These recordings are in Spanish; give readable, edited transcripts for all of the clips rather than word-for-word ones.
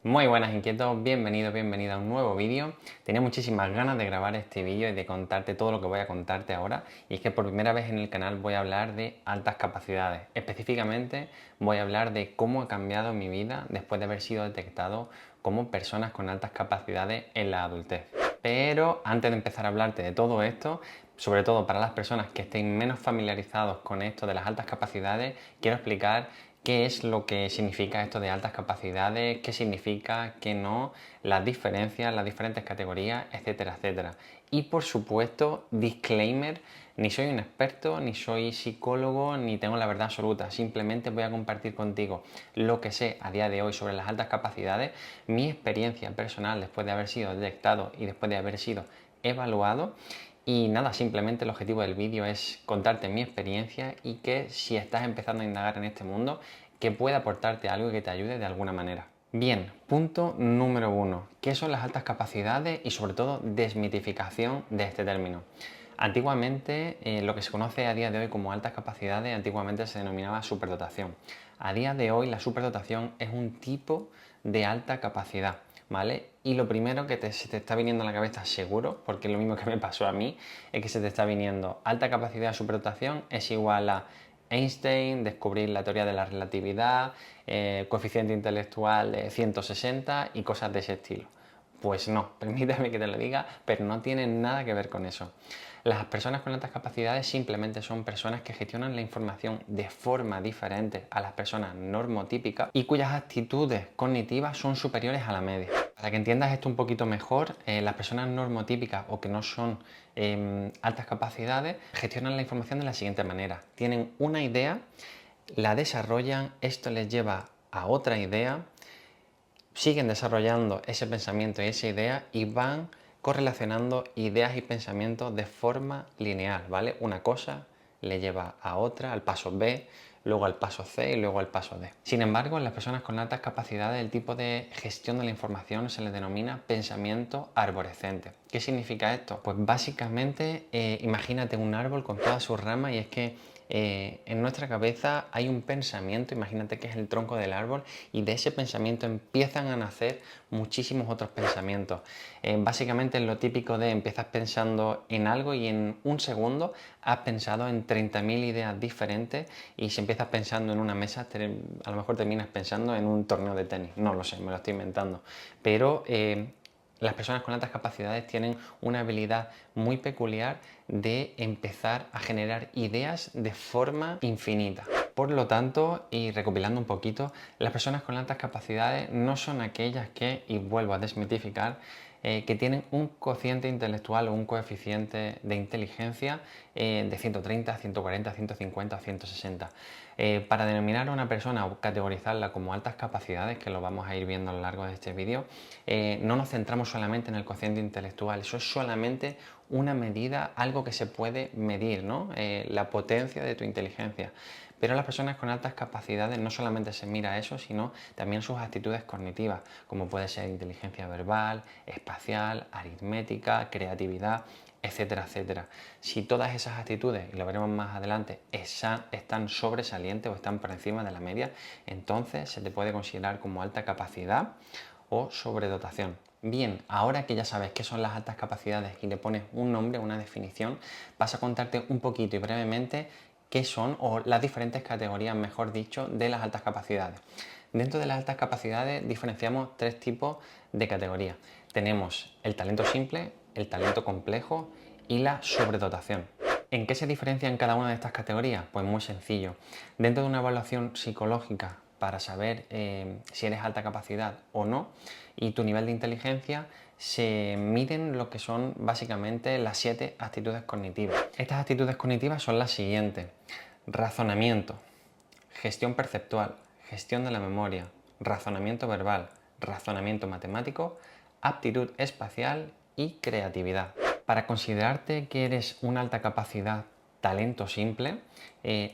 Muy buenas inquietos, bienvenido a un nuevo vídeo. Tenía muchísimas ganas de grabar este vídeo y de contarte todo lo que voy a contarte ahora. Y es que por primera vez en el canal voy a hablar de altas capacidades. Específicamente voy a hablar de cómo ha cambiado mi vida después de haber sido detectado como personas con altas capacidades en la adultez. Pero antes de empezar a hablarte de todo esto, sobre todo para las personas que estén menos familiarizados con esto de las altas capacidades, quiero explicar qué es lo que significa esto de altas capacidades, qué significa, qué no, las diferencias, las diferentes categorías, etcétera, etcétera. Y por supuesto, disclaimer, ni soy un experto, ni soy psicólogo, ni tengo la verdad absoluta. Simplemente voy a compartir contigo lo que sé a día de hoy sobre las altas capacidades, mi experiencia personal después de haber sido detectado y después de haber sido evaluado. Y nada, simplemente el objetivo del vídeo es contarte mi experiencia y que si estás empezando a indagar en este mundo, que pueda aportarte algo y que te ayude de alguna manera. Bien, punto número 1. ¿Qué son las altas capacidades y sobre todo desmitificación de este término? Antiguamente, lo que se conoce a día de hoy como altas capacidades, antiguamente se denominaba superdotación. A día de hoy la superdotación es un tipo de alta capacidad, ¿vale? Y lo primero que se te está viniendo a la cabeza seguro, porque es lo mismo que me pasó a mí, es que se te está viniendo alta capacidad de superdotación es igual a Einstein, descubrir la teoría de la relatividad, coeficiente intelectual de 160 y cosas de ese estilo. Pues no, permítame que te lo diga, pero no tiene nada que ver con eso. Las personas con altas capacidades simplemente son personas que gestionan la información de forma diferente a las personas normotípicas y cuyas actitudes cognitivas son superiores a la media. Para que entiendas esto un poquito mejor, las personas normotípicas o que no son altas capacidades gestionan la información de la siguiente manera. Tienen una idea, la desarrollan, esto les lleva a otra idea, siguen desarrollando ese pensamiento y esa idea y van correlacionando ideas y pensamientos de forma lineal, ¿vale? Una cosa le lleva a otra, al paso B, luego al paso C y luego al paso D. Sin embargo, en las personas con altas capacidades, el tipo de gestión de la información se les denomina pensamiento arborescente. ¿Qué significa esto? Pues básicamente, imagínate un árbol con todas sus ramas y es que en nuestra cabeza hay un pensamiento, imagínate que es el tronco del árbol y de ese pensamiento empiezan a nacer muchísimos otros pensamientos. Básicamente es lo típico de empiezas pensando en algo y en un segundo has pensado en 30.000 ideas diferentes y si empiezas pensando en una mesa, a lo mejor terminas pensando en un torneo de tenis. No lo sé, me lo estoy inventando. Pero las personas con altas capacidades tienen una habilidad muy peculiar de empezar a generar ideas de forma infinita. Por lo tanto, y recopilando un poquito, las personas con altas capacidades no son aquellas que, y vuelvo a desmitificar, que tienen un cociente intelectual o un coeficiente de inteligencia de 130, 140, 150 o 160. Para denominar a una persona o categorizarla como altas capacidades, que lo vamos a ir viendo a lo largo de este vídeo, no nos centramos solamente en el cociente intelectual, eso es solamente una medida, algo que se puede medir, ¿no? La potencia de tu inteligencia. Pero las personas con altas capacidades no solamente se mira eso, sino también sus actitudes cognitivas, como puede ser inteligencia verbal, espacial, aritmética, creatividad, etcétera, etcétera. Si todas esas actitudes, y lo veremos más adelante, están sobresalientes o están por encima de la media, entonces se te puede considerar como alta capacidad o sobredotación. Bien, ahora que ya sabes qué son las altas capacidades y le pones un nombre, una definición, vas a contarte un poquito y brevemente qué son o las diferentes categorías, mejor dicho, de las altas capacidades. Dentro de las altas capacidades diferenciamos tres tipos de categorías. Tenemos el talento simple, el talento complejo y la sobredotación. ¿En qué se diferencian cada una de estas categorías? Pues muy sencillo. Dentro de una evaluación psicológica para saber si eres alta capacidad o no y tu nivel de inteligencia, se miden lo que son básicamente las 7 actitudes cognitivas. Estas actitudes cognitivas son las siguientes: razonamiento, gestión perceptual, gestión de la memoria, razonamiento verbal, razonamiento matemático, aptitud espacial y creatividad. Para considerarte que eres una alta capacidad, talento simple,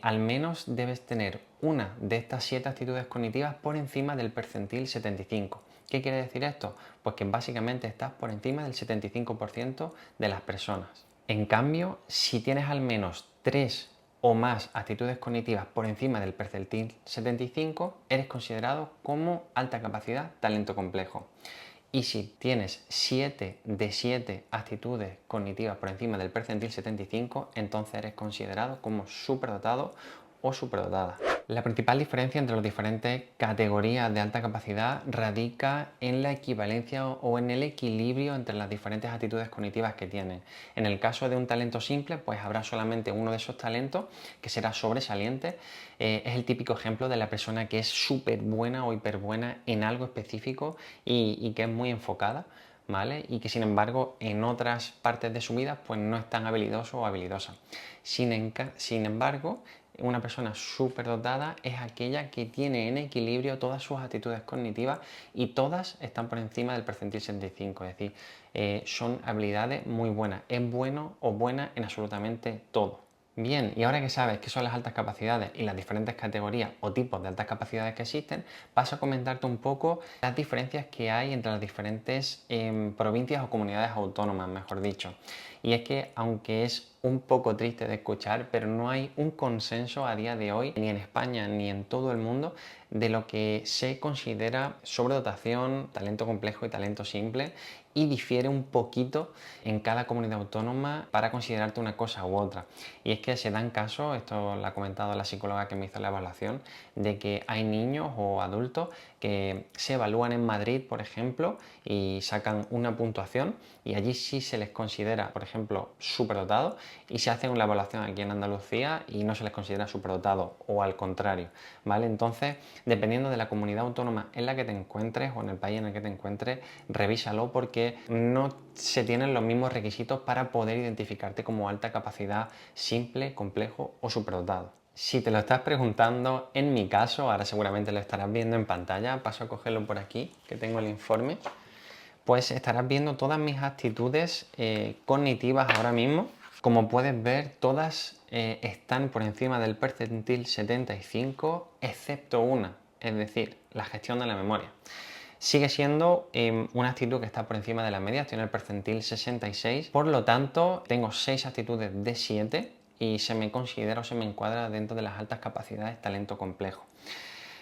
al menos debes tener una de estas 7 actitudes cognitivas por encima del percentil 75. ¿Qué quiere decir esto? Pues que básicamente estás por encima del 75% de las personas. En cambio, si tienes al menos 3 o más actitudes cognitivas por encima del percentil 75, eres considerado como alta capacidad, talento complejo. Y si tienes 7 de 7 actitudes cognitivas por encima del percentil 75, entonces eres considerado como superdotado o superdotada. La principal diferencia entre las diferentes categorías de alta capacidad radica en la equivalencia o en el equilibrio entre las diferentes actitudes cognitivas que tienen. En el caso de un talento simple, pues habrá solamente uno de esos talentos que será sobresaliente. Es el típico ejemplo de la persona que es súper buena o hiper buena en algo específico y que es muy enfocada, ¿vale? Y que sin embargo en otras partes de su vida pues no es tan habilidoso o habilidosa. Sin embargo, una persona superdotada es aquella que tiene en equilibrio todas sus actitudes cognitivas y todas están por encima del percentil 75, es decir, son habilidades muy buenas, es bueno o buena en absolutamente todo. Bien, y ahora que sabes qué son las altas capacidades y las diferentes categorías o tipos de altas capacidades que existen, paso a comentarte un poco las diferencias que hay entre las diferentes provincias o comunidades autónomas, mejor dicho. Y es que, aunque es un poco triste de escuchar, pero no hay un consenso a día de hoy, ni en España ni en todo el mundo, de lo que se considera sobredotación, talento complejo y talento simple, y difiere un poquito en cada comunidad autónoma para considerarte una cosa u otra. Y es que se dan casos, esto lo ha comentado la psicóloga que me hizo la evaluación, de que hay niños o adultos que se evalúan en Madrid, por ejemplo, y sacan una puntuación y allí sí se les considera, por ejemplo, superdotados, y se hace una evaluación aquí en Andalucía y no se les considera superdotados o al contrario, ¿vale? Entonces, dependiendo de la comunidad autónoma en la que te encuentres o en el país en el que te encuentres, revísalo porque no se tienen los mismos requisitos para poder identificarte como alta capacidad simple, complejo o superdotado. Si te lo estás preguntando, en mi caso, ahora seguramente lo estarás viendo en pantalla, paso a cogerlo por aquí, que tengo el informe, pues estarás viendo todas mis actitudes cognitivas ahora mismo. Como puedes ver, todas están por encima del percentil 75, excepto una, es decir, la gestión de la memoria. Sigue siendo una actitud que está por encima de la media, estoy en el percentil 66, por lo tanto tengo 6 actitudes de 7 y se me considera o se me encuadra dentro de las altas capacidades talento complejo.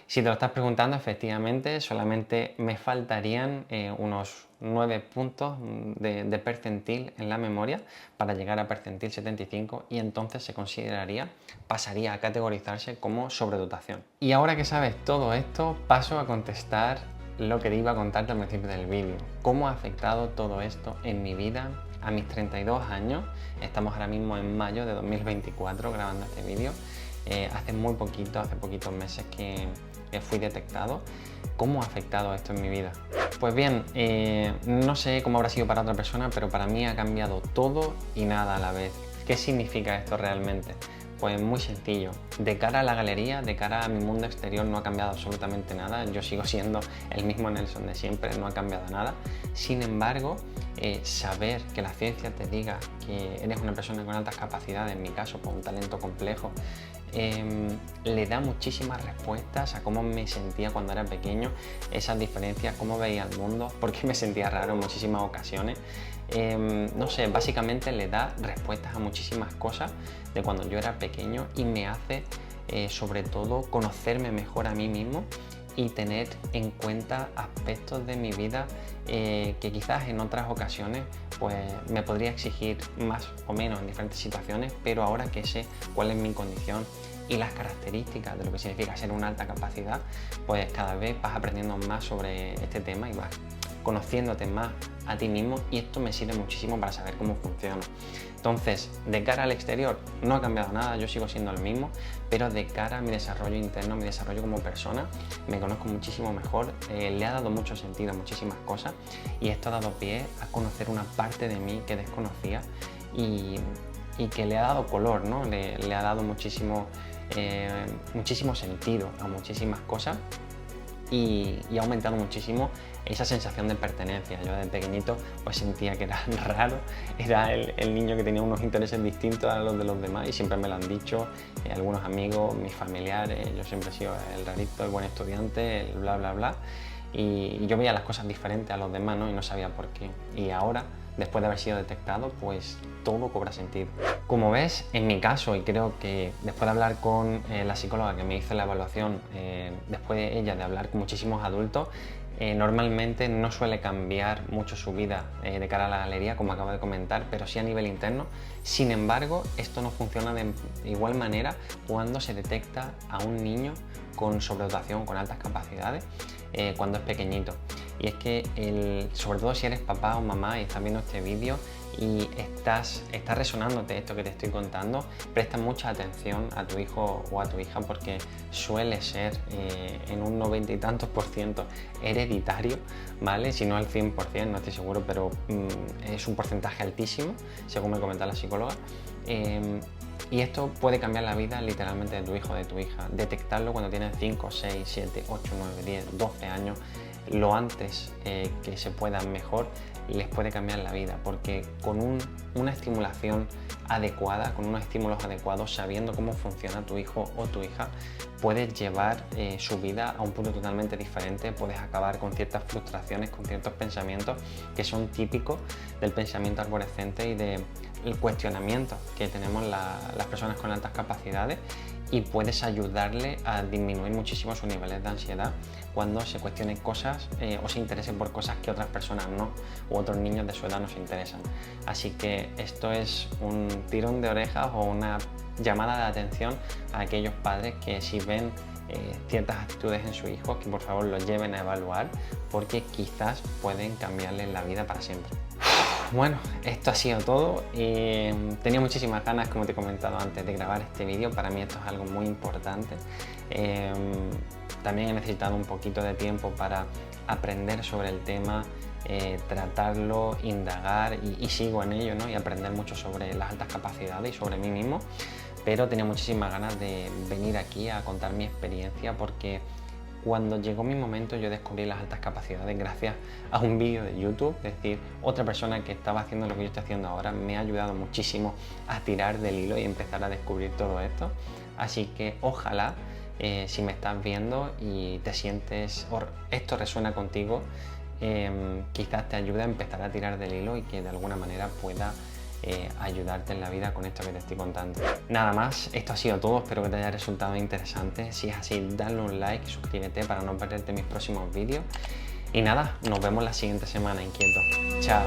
Si te lo estás preguntando, efectivamente, solamente me faltarían unos 9 puntos de percentil en la memoria para llegar a percentil 75 y entonces se consideraría, pasaría a categorizarse como sobredotación. Y ahora que sabes todo esto, paso a contestar lo que te iba a contarte al principio del vídeo. ¿Cómo ha afectado todo esto en mi vida a mis 32 años? Estamos ahora mismo en mayo de 2024 grabando este vídeo. Hace muy poquito, hace poquitos meses que fui detectado. ¿Cómo ha afectado esto en mi vida? Pues bien, no sé cómo habrá sido para otra persona, pero para mí ha cambiado todo y nada a la vez. ¿Qué significa esto realmente? Pues muy sencillo. De cara a la galería, de cara a mi mundo exterior no ha cambiado absolutamente nada. Yo sigo siendo el mismo Nelson de siempre, no ha cambiado nada. Sin embargo, saber que la ciencia te diga que eres una persona con altas capacidades, en mi caso con un talento complejo, le da muchísimas respuestas a cómo me sentía cuando era pequeño, esas diferencias, cómo veía el mundo, por qué me sentía raro en muchísimas ocasiones. No sé, básicamente le da respuestas a muchísimas cosas de cuando yo era pequeño y me hace sobre todo conocerme mejor a mí mismo y tener en cuenta aspectos de mi vida que quizás en otras ocasiones pues me podría exigir más o menos en diferentes situaciones, pero ahora que sé cuál es mi condición y las características de lo que significa ser una alta capacidad, pues cada vez vas aprendiendo más sobre este tema y vas conociéndote más a ti mismo y esto me sirve muchísimo para saber cómo funciona. Entonces, de cara al exterior no ha cambiado nada, yo sigo siendo el mismo, pero de cara a mi desarrollo interno, mi desarrollo como persona, me conozco muchísimo mejor, le ha dado mucho sentido a muchísimas cosas y esto ha dado pie a conocer una parte de mí que desconocía y que le ha dado color, ¿no? Le ha dado muchísimo sentido a muchísimas cosas y ha aumentado muchísimo esa sensación de pertenencia. Yo de pequeñito pues sentía que era raro, era el niño que tenía unos intereses distintos a los de los demás y siempre me lo han dicho algunos amigos, mis familiares, yo siempre he sido el rarito, el buen estudiante, el bla bla bla y yo veía las cosas diferentes a los demás, ¿no? Y no sabía por qué. Y ahora después de haber sido detectado, pues todo cobra sentido. Como ves, en mi caso, y creo que después de hablar con la psicóloga que me hizo la evaluación, después de ella de hablar con muchísimos adultos, normalmente no suele cambiar mucho su vida de cara a la galería, como acabo de comentar, pero sí a nivel interno. Sin embargo, esto no funciona de igual manera cuando se detecta a un niño con sobredotación, con altas capacidades, cuando es pequeñito. Y es que, sobre todo si eres papá o mamá y estás viendo este vídeo y está resonándote esto que te estoy contando, presta mucha atención a tu hijo o a tu hija, porque suele ser en un 90 y tantos % hereditario, ¿vale? Si no al 100%, no estoy seguro, pero es un porcentaje altísimo, según me comenta la psicóloga. Y esto puede cambiar la vida literalmente de tu hijo o de tu hija. Detectarlo cuando tienes 5, 6, 7, 8, 9, 10, 12 años, lo antes que se pueda mejor, les puede cambiar la vida, porque con una estimulación adecuada, con unos estímulos adecuados, sabiendo cómo funciona tu hijo o tu hija, puedes llevar su vida a un punto totalmente diferente. Puedes acabar con ciertas frustraciones, con ciertos pensamientos que son típicos del pensamiento arborescente y del cuestionamiento que tenemos las personas con altas capacidades, y puedes ayudarle a disminuir muchísimo sus niveles de ansiedad cuando se cuestionen cosas o se interesen por cosas que otras personas no, u otros niños de su edad no se interesan. Así que esto es un tirón de orejas o una llamada de atención a aquellos padres que, si ven ciertas actitudes en su hijo, que por favor los lleven a evaluar, porque quizás pueden cambiarles la vida para siempre. Bueno, esto ha sido todo. Tenía muchísimas ganas, como te he comentado antes, de grabar este vídeo. Para mí esto es algo muy importante. También he necesitado un poquito de tiempo para aprender sobre el tema, tratarlo, indagar, y sigo en ello, ¿no? Y aprender mucho sobre las altas capacidades y sobre mí mismo. Pero tenía muchísimas ganas de venir aquí a contar mi experiencia, porque cuando llegó mi momento yo descubrí las altas capacidades gracias a un vídeo de YouTube. Es decir, otra persona que estaba haciendo lo que yo estoy haciendo ahora me ha ayudado muchísimo a tirar del hilo y empezar a descubrir todo esto. Así que ojalá, si me estás viendo y te sientes, o esto resuena contigo, quizás te ayude a empezar a tirar del hilo y que de alguna manera pueda ayudarte en la vida con esto que te estoy contando. Nada más, esto ha sido todo, espero que te haya resultado interesante. Si es así, dale un like, suscríbete para no perderte mis próximos vídeos. Y nada, nos vemos la siguiente semana, inquieto. Chao.